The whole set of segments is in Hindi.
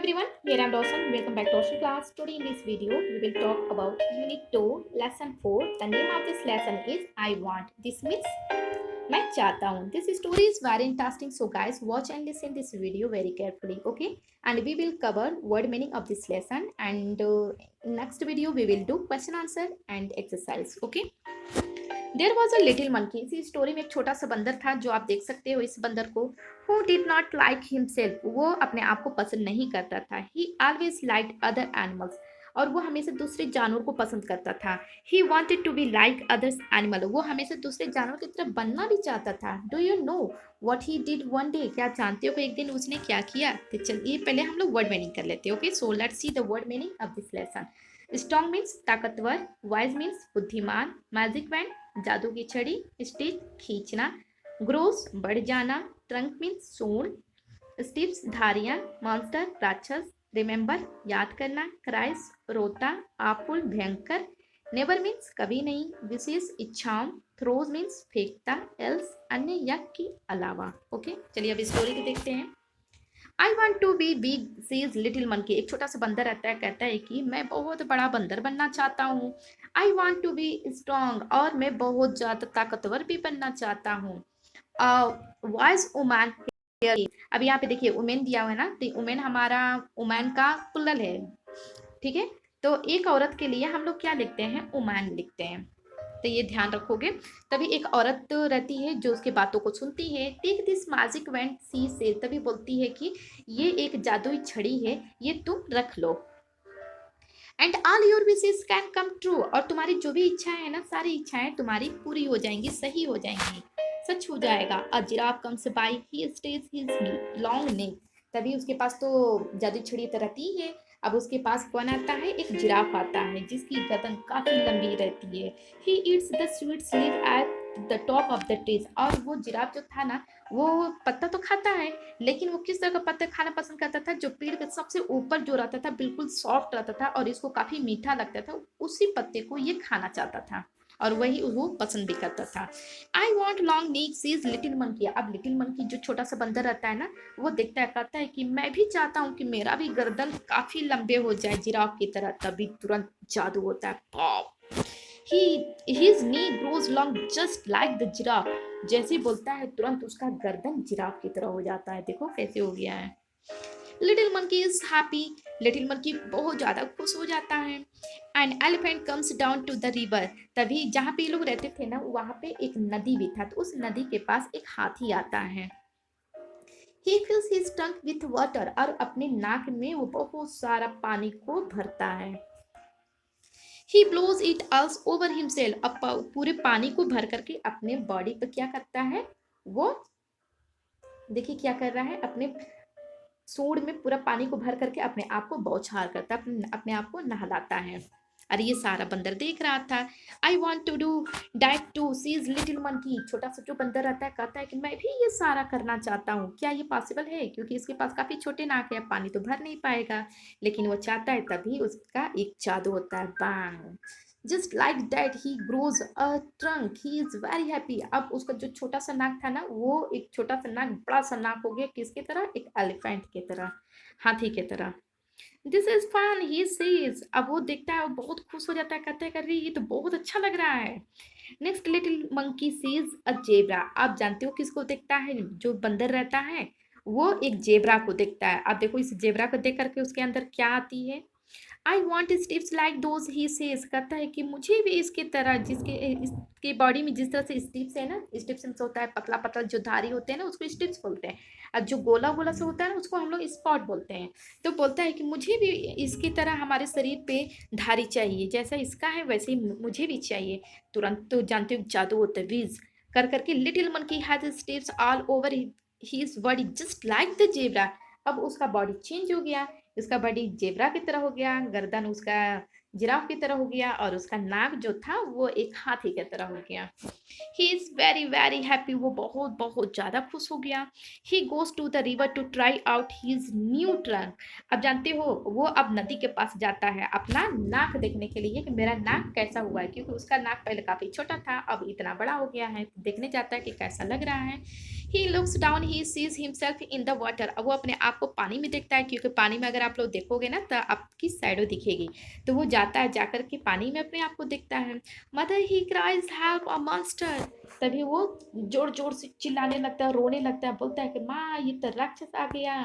everyone, here I'm Dawson. Welcome back to Ocean class. Today in this video, we will talk about Unit 2, Lesson 4. The name of this lesson is I Want. This means मैं चाहता हूँ. This story is very interesting. So guys, watch and listen this video very carefully. Okay, and we will cover word meaning of this lesson. And next video we will do question answer and exercise. Okay. There was a little monkey. इसी स्टोरी में एक छोटा सा बंदर था जो आप देख सकते हो इस बंदर को. Who did not like himself. वो अपने आप को पसंद नहीं करता था. He always like other animals. और वो हमेशा दूसरे जानवर को पसंद करता था. He wanted to be like others animal. वो हमेशा दूसरे जानवर की तरह बनना भी चाहता था. Do you know what he did one day. क्या जानते हो कि एक दिन उसने क्या किया. तो चलिए पहले हम लोग वर्ड मीनिंग कर लेते हैं. Okay, so let's see the word meaning of this lesson. Strong means ताकतवर. वाइज मीन्स बुद्धिमान. मैजिक वैंड जादू की छड़ी. स्टिच खींचना. ग्रोस बढ़ जाना. ट्रंक मीन्स सूंड. स्टिप्स धारियां. मॉन्स्टर राक्षस. रिमेंबर याद करना. क्राइस रोता. आपुल भयंकर. नेवर मीन्स कभी नहीं. विशेष इच्छाओं. थ्रोज मीन्स फेंकता. एल्स अन्य या के अलावा. ओके, चलिए अब स्टोरी को देखते हैं. I want to be big says little monkey. एक छोटा सा बंदर रहता है, कहता है कि मैं बहुत बड़ा बंदर बनना चाहता हूँ. I want to be strong. और मैं बहुत ज्यादा ताकतवर भी बनना चाहता हूँ. Voice woman. अब यहाँ पे देखिए उमेन दिया हुआ है ना, तो उमेन हमारा उमैन का प्लुरल है. ठीक है, तो एक औरत के लिए हम लोग क्या लिखते हैं, उमैन लिखते हैं. तो ये ध्यान रखोगे. तभी एक औरत रहती है जो उसके बातों को सुनती है. टेक दिस मैजिक वैंड सी से. तभी बोलती है कि ये एक जादुई छड़ी है, ये तुम रख लो. And all your wishes can come true. और तुम्हारी जो भी इच्छाएं है ना, सारी इच्छाएं तुम्हारी पूरी हो जाएंगी, सही हो जाएंगी, सच हो जाएगा. A giraffe comes by. He stage his long neck. तभी उसके पास तो जादुई छड़ी तो रहती है. अब उसके पास कौन आता है, एक जिराफ आता है जिसकी गर्दन काफी लंबी रहती है. He eats the sweet sleeve at the top of the trees. और वो जिराफ जो था ना, वो पत्ता तो खाता है, लेकिन वो किस तरह का पत्ता खाना पसंद करता था, जो पेड़ के सबसे ऊपर जो रहता था, बिल्कुल सॉफ्ट रहता था और इसको काफी मीठा लगता था. उसी पत्ते को ये खाना चाहता था और वही वो पसंद भी करता था. आई वॉन्ट लॉन्ग नीक सीज लिटिल मंकी. अब लिटिल मंकी जो छोटा सा बंदर रहता है ना, वो देखता है, कहता है कि मैं भी चाहता हूँ कि मेरा भी गर्दन काफी लंबे हो जाए जिराफ की तरह. तभी तुरंत जादू होता है. Pop. his knee grows long just like the giraffe. जैसे बोलता है तुरंत उसका गर्दन जिराफ की तरह हो जाता है. देखो कैसे हो गया है. Little monkey is happy. Little monkey बहुत ज्यादा खुश हो जाता है. And elephant comes down to the river. तभी जहाँ पे ये लोग रहते थे ना, वहां पे एक नदी भी था. तो उस नदी के पास एक हाथी आता है. ही फिल्स हिज टंक विथ वाटर. और अपने नाक में वो बहुत सारा पानी को भरता है. ही ब्लोज इट ऑल्स ओवर हिमसेल्फ. अब पूरे पानी को भर करके अपने बॉडी पर क्या करता है, वो देखिए क्या कर रहा है, अपने सूंड में पूरा पानी को भर करके अपने आप को बौछार करता है, अपने आप को नहलाता है. और ये सारा बंदर देख रहा था. I want to do that too says little monkey. छोटा सा जो बंदर रहता है, कहता है कि मैं भी ये सारा करना चाहता हूँ. क्या ये पॉसिबल है, क्योंकि इसके पास काफी छोटे नाक है, पानी तो भर नहीं पाएगा, लेकिन वो चाहता है. तभी उसका एक जादू होता है. Bang. Just like that he grows a trunk. He is very happy. अब उसका जो छोटा सा नाक था ना, वो एक छोटा सा नाक बड़ा सा नाक हो गया. किसके तरह, एक एलिफेंट की तरह, हाथी की तरह. This is fun he says. अब वो देखता है, वो बहुत खुश हो जाता है, कहता है कर रही ये तो बहुत अच्छा लग रहा है. Next little monkey sees a zebra. आप जानते हो किसको देखता है, जो बंदर रहता है वो एक जेब्रा को देखता है. आप देखो इस जेब्रा को देख करके उसके अंदर क्या आती है. I want tips like those he says. कहता है कि मुझे भी इसके तरह, जिसके इसके बॉडी में जिस तरह से स्टिप्स है ना, स्टिप्स होता है पतला पतला जो धारी होते हैं ना, उसको स्टिप्स बोलते हैं. और जो गोला गोला से होता है ना, उसको हम लोग स्पॉट बोलते हैं. तो बोलता है कि मुझे भी इसकी तरह हमारे शरीर पे धारी चाहिए, जैसा इसका है वैसे ही मुझे भी चाहिए. तुरंत तो जानते हो जादू होता है. विज कर करके little monkey has tips all over his body just like the zebra. अब उसका बॉडी चेंज हो गया, उसका बॉडी जेब्रा की तरह हो गया. गर्दन उसका जिराफ की तरह हो गया और उसका नाक जो था वो एक हाथी की तरह हो गया। He is very very happy, वो बहुत बहुत ज़्यादा खुश हो गया। He goes to the river to try out his new trunk. अब जानते हो वो अब नदी के पास जाता है अपना नाक देखने के लिए कि मेरा नाक कैसा हुआ है, क्योंकि उसका नाक पहले काफ़ी छोटा था अब इतना बड़ा हो गया है। देखने जाता है कि कैसा लग रहा है। He looks down, he sees himself in the water. अब वो अपने आप को पानी में देखता है, क्योंकि पानी में अगर आप लोग देखोगे ना तो आपकी शैडो दिखेगी। तो वो जाता है, जाकर के पानी में अपने आप को देखता है। मदर ही क्राइज हेल्प अ मॉन्स्टर। तभी वो जोर जोर से चिल्लाने लगता है, रोने लगता है, बोलता है कि माँ ये तो राक्षस आ गया।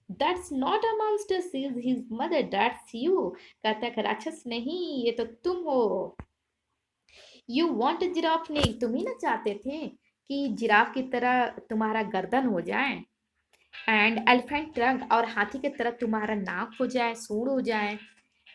That's not a monster says his mother, that's you. कहता है कि राक्षस नहीं, ये तो तुम हो। यू वॉन्ट जिराफ नेक, तुम ही ना चाहते थे कि जिराफ की तरह तुम्हारा गर्दन हो जाए, एंड एलिफेंट ट्रंक, और हाथी की तरह तुम्हारा नाक हो जाए, सूंड हो जाए,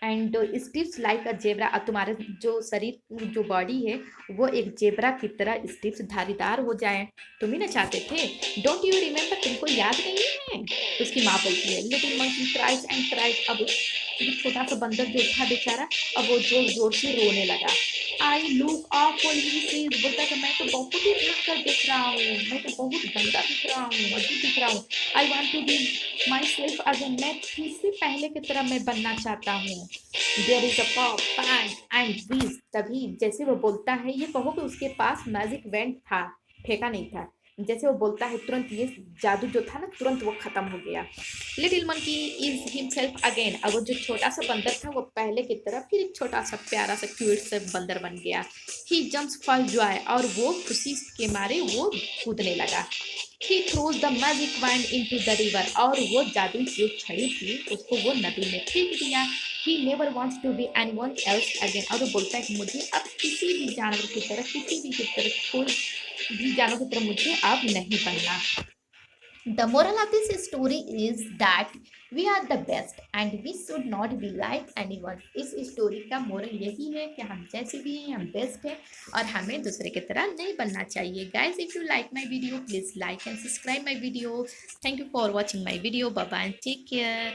and tips like a zebra, और तुम्हारे जो शरीर जो बॉडी है वो एक जेब्रा की तरह स्टिप्स धारीदार हो जाए। तुम ही ना चाहते थे। डोंट यू रिमेम्बर, तुमको याद नहीं है। उसकी माँ बोलती है। Little monkey cries and cries. अब ये छोटा सा बंदर जो था बेचारा, अब वो जोर जोर से रोने लगा। I look awful, he says, बोलता है कि मैं तो बहुत ही भयंकर दिख रहा हूँ, मैं तो बहुत गंदा दिख रहा हूँ, अजीब दिख रहा हूँ। I want to be myself again, मैं फिर से पहले की तरह मैं बनना चाहता हूँ। There is a pop pang and wheeze. तभी जैसे वो बोलता है, ये कहो कि उसके पास मैजिक वेंट था, फेंका नहीं था। जैसे वो बोलता है तुरंत ये जादू जो था ना तुरंत वो खत्म हो गया। Little monkey is himself again. अब वो जो छोटा सा बंदर था वो पहले की तरह फिर एक छोटा सा प्यारा सा क्यूट सा बंदर बन गया। ही जम्प्स फॉर जॉय, और वो खुशी के मारे वो कूदने लगा। He throws the magic wine into the river, और वो जादुई जो छड़ी थी उसको वो नदी में फेंक दिया। He never wants to be anyone else again, और वो बोलता है कि मुझे अब किसी भी जानवर की तरह, किसी भी की तरह, कोई भी जानवर की तरह मुझे अब नहीं बनना। The moral of this story is that we are the best and we should not be like anyone. इस स्टोरी का मोरल यही है कि हम जैसे भी हैं हम बेस्ट हैं और हमें दूसरे की तरह नहीं बनना चाहिए। Guys, if you like my video, please like and subscribe my video. Thank you for watching my video. Bye bye and take care.